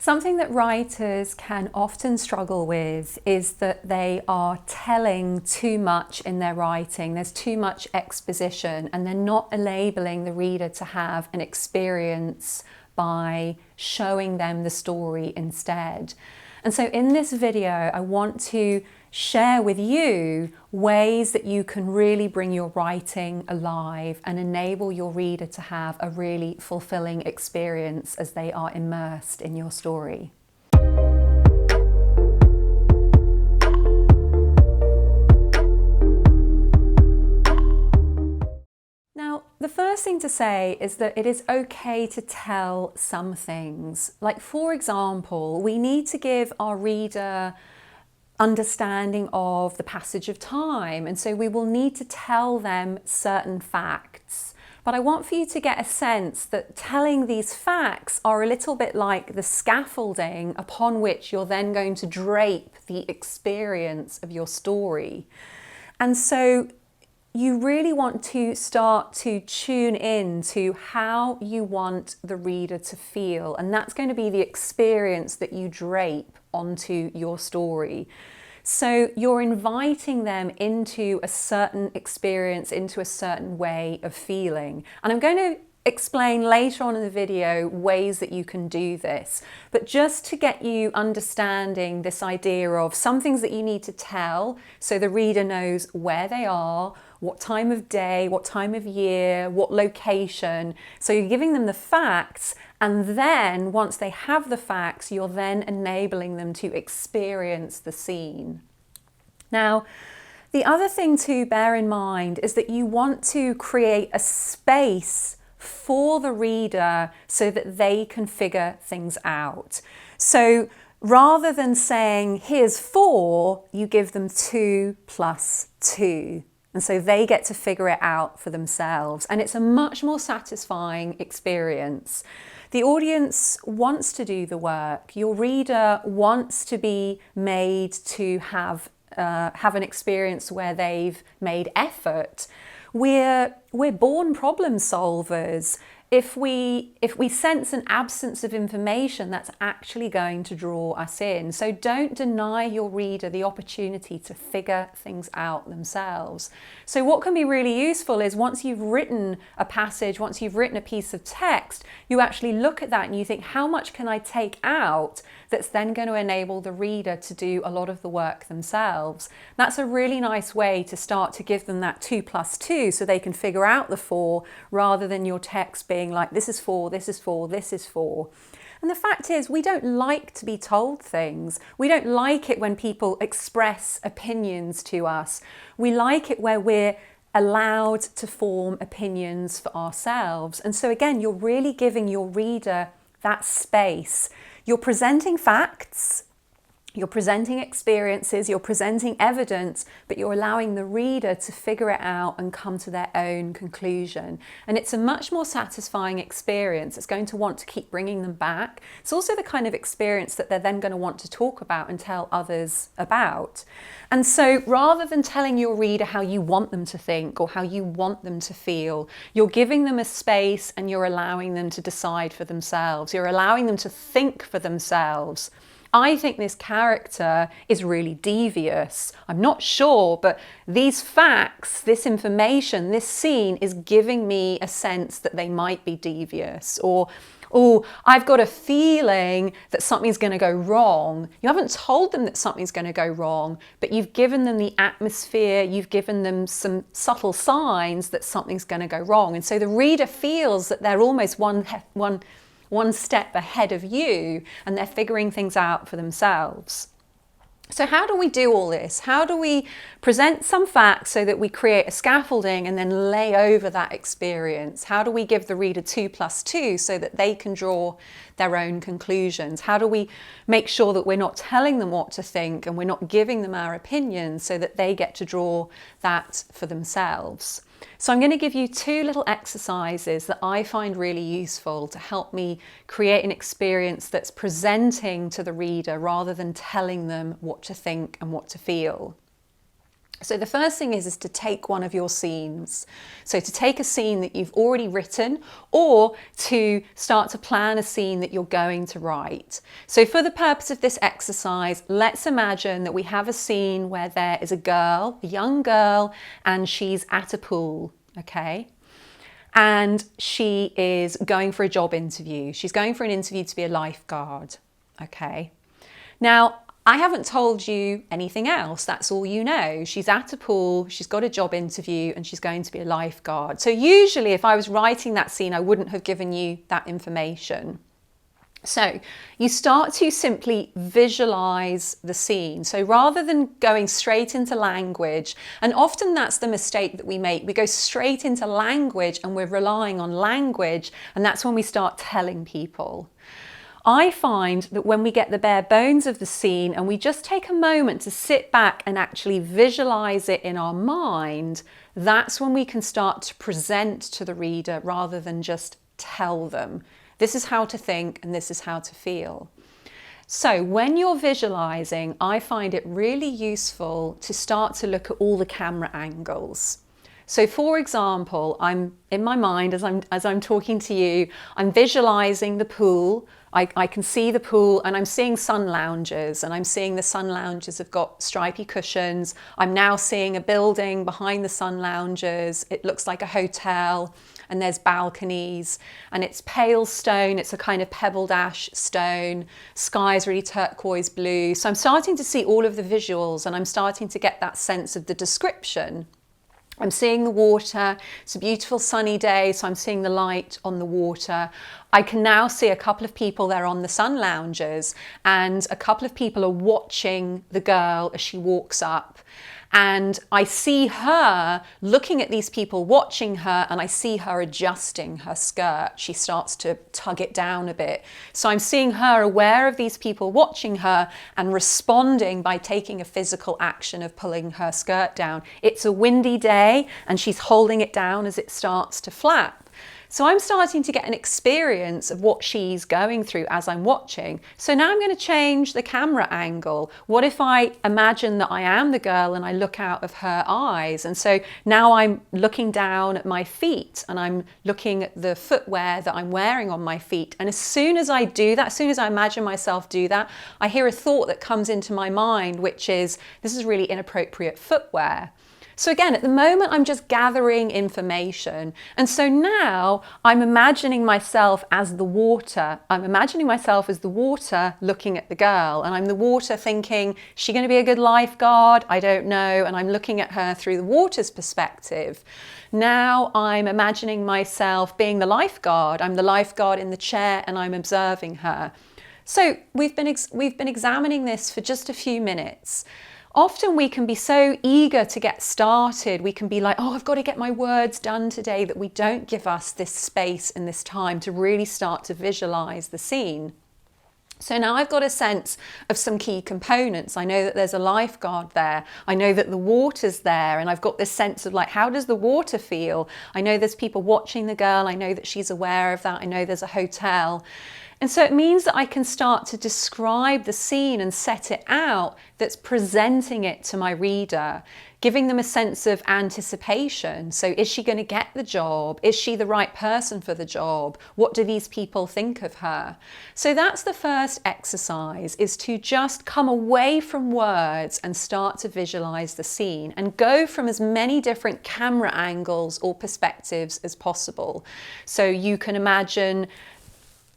Something that writers can often struggle with is that they are telling too much in their writing. There's too much exposition and they're not enabling the reader to have an experience by showing them the story instead. And so in this video, I want to share with you ways that you can really bring your writing alive and enable your reader to have a really fulfilling experience as they are immersed in your story. Now, the first thing to say is that it is okay to tell some things. Like, for example, we need to give our reader understanding of the passage of time, and so we will need to tell them certain facts. But I want for you to get a sense that telling these facts are a little bit like the scaffolding upon which you're then going to drape the experience of your story. And so you really want to start to tune in to how you want the reader to feel, and that's going to be the experience that you drape onto your story. So you're inviting them into a certain experience, into a certain way of feeling. And I'm going to explain later on in the video ways that you can do this. But just to get you understanding this idea of some things that you need to tell so the reader knows where they are, what time of day, what time of year, what location. So you're giving them the facts, and then once they have the facts, you're then enabling them to experience the scene. Now, the other thing to bear in mind is that you want to create a space for the reader so that they can figure things out. So rather than saying, here's 4, you give them 2 plus 2. And so they get to figure it out for themselves. And it's a much more satisfying experience. The audience wants to do the work. Your reader wants to be made to have an experience where they've made effort. We're born problem solvers. If we sense an absence of information, that's actually going to draw us in. So don't deny your reader the opportunity to figure things out themselves. So what can be really useful is once you've written a passage, once you've written a piece of text, you actually look at that and you think, how much can I take out that's then going to enable the reader to do a lot of the work themselves? That's a really nice way to start to give them that 2 plus 2 so they can figure out the 4 rather than your text being like, this is 4, this is 4, this is 4. And the fact is, we don't like to be told things. We don't like it when people express opinions to us. We like it where we're allowed to form opinions for ourselves. And so again, you're really giving your reader that space. You're presenting facts, you're presenting experiences, you're presenting evidence, but you're allowing the reader to figure it out and come to their own conclusion. And it's a much more satisfying experience. It's going to want to keep bringing them back. It's also the kind of experience that they're then going to want to talk about and tell others about. And so rather than telling your reader how you want them to think or how you want them to feel, you're giving them a space and you're allowing them to decide for themselves. You're allowing them to think for themselves. I think this character is really devious. I'm not sure, but these facts, this information, this scene is giving me a sense that they might be devious. Or, oh, I've got a feeling that something's going to go wrong. You haven't told them that something's going to go wrong, but you've given them the atmosphere, you've given them some subtle signs that something's going to go wrong. And so the reader feels that they're almost one step ahead of you and they're figuring things out for themselves. So how do we do all this? How do we present some facts so that we create a scaffolding and then lay over that experience? How do we give the reader 2 plus 2 so that they can draw their own conclusions? How do we make sure that we're not telling them what to think and we're not giving them our opinions so that they get to draw that for themselves? So I'm going to give you 2 little exercises that I find really useful to help me create an experience that's presenting to the reader rather than telling them what to think and what to feel. So the first thing is to take one of your scenes. So to take a scene that you've already written, or to start to plan a scene that you're going to write. So for the purpose of this exercise, let's imagine that we have a scene where there is a girl, a young girl, and she's at a pool, okay? And she is going for a job interview. She's going for an interview to be a lifeguard, okay? Now, I haven't told you anything else. That's all you know. She's at a pool, she's got a job interview, and she's going to be a lifeguard. So usually if I was writing that scene, I wouldn't have given you that information. So you start to simply visualize the scene. So rather than going straight into language, and often that's the mistake that we make, we go straight into language and we're relying on language, and that's when we start telling people. I find that when we get the bare bones of the scene and we just take a moment to sit back and actually visualize it in our mind, that's when we can start to present to the reader rather than just tell them. This is how to think and this is how to feel. So when you're visualizing, I find it really useful to start to look at all the camera angles. So for example, I'm in my mind as I'm talking to you, I'm visualizing the pool. I can see the pool and I'm seeing sun loungers, and I'm seeing the sun loungers have got stripy cushions. I'm now seeing a building behind the sun loungers. It looks like a hotel and there's balconies, and it's pale stone. It's a kind of pebbled ash stone. Sky's really turquoise blue. So I'm starting to see all of the visuals and I'm starting to get that sense of the description. I'm seeing the water. It's a beautiful sunny day, so I'm seeing the light on the water. I can now see a couple of people there on the sun loungers, and a couple of people are watching the girl as she walks up. And I see her looking at these people watching her, and I see her adjusting her skirt. She starts to tug it down a bit. So I'm seeing her aware of these people watching her and responding by taking a physical action of pulling her skirt down. It's a windy day and she's holding it down as it starts to flap. So I'm starting to get an experience of what she's going through as I'm watching. So now I'm going to change the camera angle. What if I imagine that I am the girl and I look out of her eyes? And so now I'm looking down at my feet and I'm looking at the footwear that I'm wearing on my feet. And as soon as I do that, as soon as I imagine myself do that, I hear a thought that comes into my mind, which is, this is really inappropriate footwear. So again, at the moment, I'm just gathering information. And so now I'm imagining myself as the water. I'm imagining myself as the water looking at the girl. And I'm the water thinking, is she going to be a good lifeguard? I don't know. And I'm looking at her through the water's perspective. Now I'm imagining myself being the lifeguard. I'm the lifeguard in the chair and I'm observing her. So we've been examining this for just a few minutes. Often we can be so eager to get started. We can be like, oh, I've got to get my words done today, that we don't give us this space and this time to really start to visualize the scene. So now I've got a sense of some key components. I know that there's a lifeguard there. I know that the water's there, and I've got this sense of like, how does the water feel? I know there's people watching the girl. I know that she's aware of that. I know there's a hotel. And so it means that I can start to describe the scene and set it out that's presenting it to my reader, giving them a sense of anticipation. So is she going to get the job? Is she the right person for the job? What do these people think of her? So that's the first exercise, is to just come away from words and start to visualize the scene and go from as many different camera angles or perspectives as possible. So you can imagine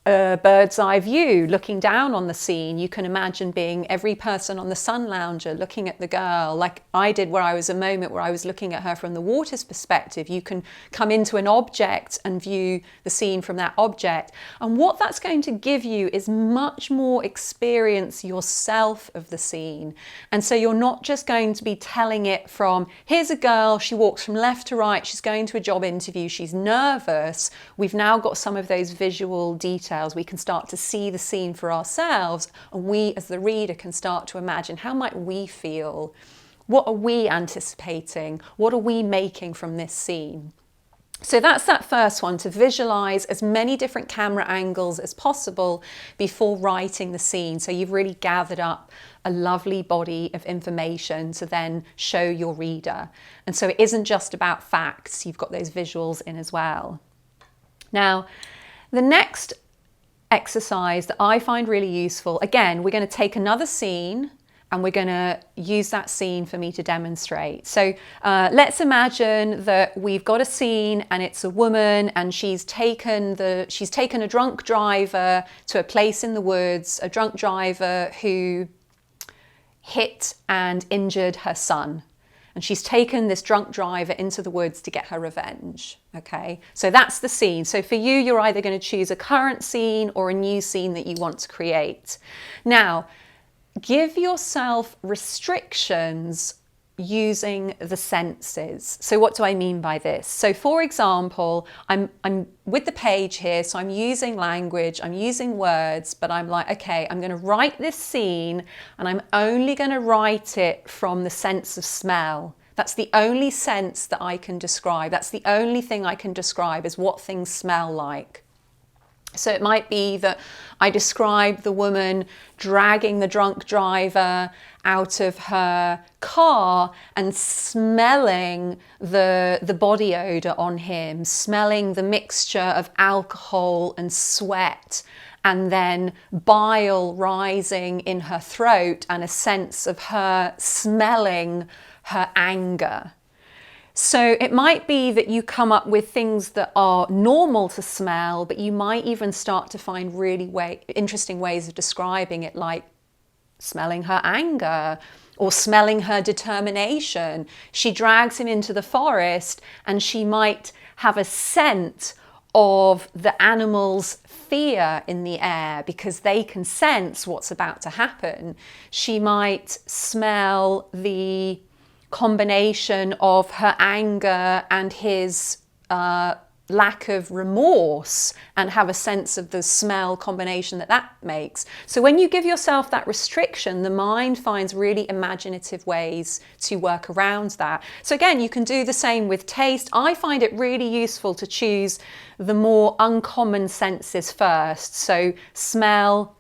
a bird's eye view looking down on the scene. You can imagine being every person on the sun lounger looking at the girl, like I did, where I was a moment where I was looking at her from the water's perspective. You can come into an object and view the scene from that object. And what that's going to give you is much more experience yourself of the scene. And so you're not just going to be telling it from, here's a girl, she walks from left to right, she's going to a job interview, she's nervous. We've now got some of those visual details. We can start to see the scene for ourselves, and we as the reader can start to imagine, how might we feel? What are we anticipating? What are we making from this scene? So that's that first one, to visualize as many different camera angles as possible before writing the scene. So you've really gathered up a lovely body of information to then show your reader. And so it isn't just about facts, you've got those visuals in as well. Now, the next exercise that I find really useful, again, we're going to take another scene and we're going to use that scene for me to demonstrate. So let's imagine that we've got a scene and it's a woman and she's taken a drunk driver to a place in the woods, a drunk driver who hit and injured her son. And she's taken this drunk driver into the woods to get her revenge. Okay, so that's the scene. So for you, you're either going to choose a current scene or a new scene that you want to create. Now, give yourself restrictions using the senses. So what do I mean by this? So for example, I'm with the page here, so I'm using language, I'm using words, but I'm like, okay, I'm going to write this scene and I'm only going to write it from the sense of smell. That's the only sense that I can describe. That's the only thing I can describe is what things smell like. So it might be that I describe the woman dragging the drunk driver out of her car and smelling the body odor on him, smelling the mixture of alcohol and sweat, and then bile rising in her throat and a sense of her smelling her anger. So it might be that you come up with things that are normal to smell, but you might even start to find really interesting ways of describing it, like smelling her anger or smelling her determination. She drags him into the forest and she might have a scent of the animal's fear in the air because they can sense what's about to happen. She might smell the combination of her anger and his lack of remorse and have a sense of the smell combination that makes. So when you give yourself that restriction, the mind finds really imaginative ways to work around that. So again, you can do the same with taste. I find it really useful to choose the more uncommon senses first. So smell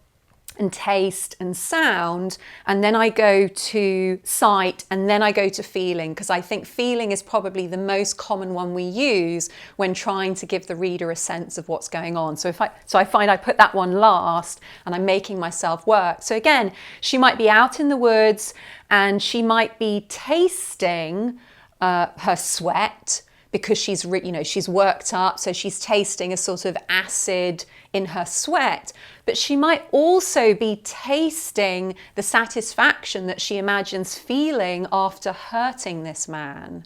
and taste and sound, and then I go to sight, and then I go to feeling, because I think feeling is probably the most common one we use when trying to give the reader a sense of what's going on. So I find I put that one last and I'm making myself work. So again, she might be out in the woods and she might be tasting her sweat because she's worked up, so she's tasting a sort of acid in her sweat. But she might also be tasting the satisfaction that she imagines feeling after hurting this man.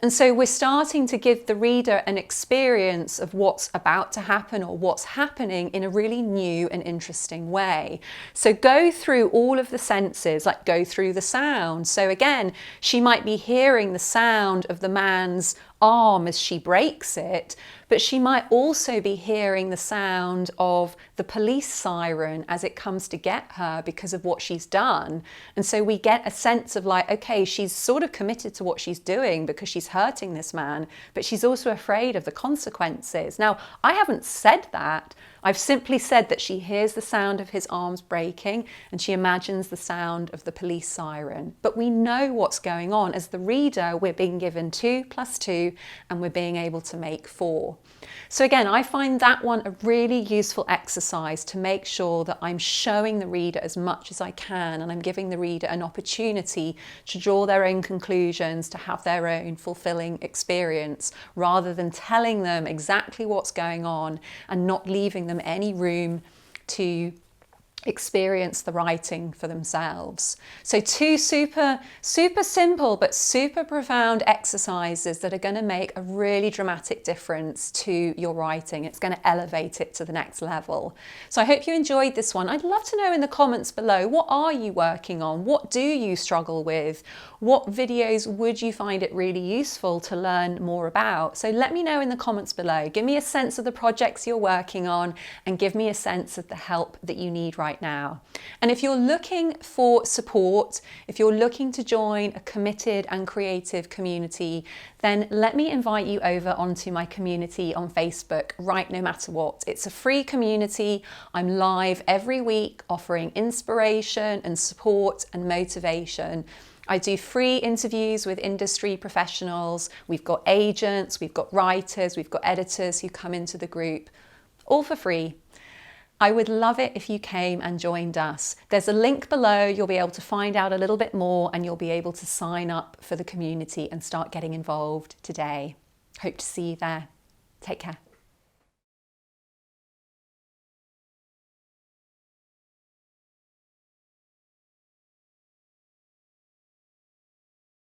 And so we're starting to give the reader an experience of what's about to happen or what's happening in a really new and interesting way. So go through all of the senses, like go through the sound. So again, she might be hearing the sound of the man's arm as she breaks it, but she might also be hearing the sound of the police siren as it comes to get her because of what she's done. And so we get a sense of like, okay, she's sort of committed to what she's doing because she's hurting this man, but she's also afraid of the consequences. Now, I haven't said that. I've simply said that she hears the sound of his arms breaking and she imagines the sound of the police siren. But we know what's going on. As the reader, we're being given 2 + 2 and we're being able to make 4. So again, I find that one a really useful exercise to make sure that I'm showing the reader as much as I can and I'm giving the reader an opportunity to draw their own conclusions, to have their own fulfilling experience, rather than telling them exactly what's going on and not leaving them any room to experience the writing for themselves. So 2 super simple but super profound exercises that are going to make a really dramatic difference to your writing. It's going to elevate it to the next level. So I hope you enjoyed this one. I'd love to know in the comments below, what are you working on? What do you struggle with? What videos would you find it really useful to learn more about? So let me know in the comments below. Give me a sense of the projects you're working on and give me a sense of the help that you need right right now. And if you're looking for support, if you're looking to join a committed and creative community, then let me invite you over onto my community on Facebook, Write No Matter What. It's a free community. I'm live every week offering inspiration and support and motivation. I do free interviews with industry professionals. We've got agents, we've got writers, we've got editors who come into the group, all for free. I would love it if you came and joined us. There's a link below. You'll be able to find out a little bit more and you'll be able to sign up for the community and start getting involved today. Hope to see you there. Take care.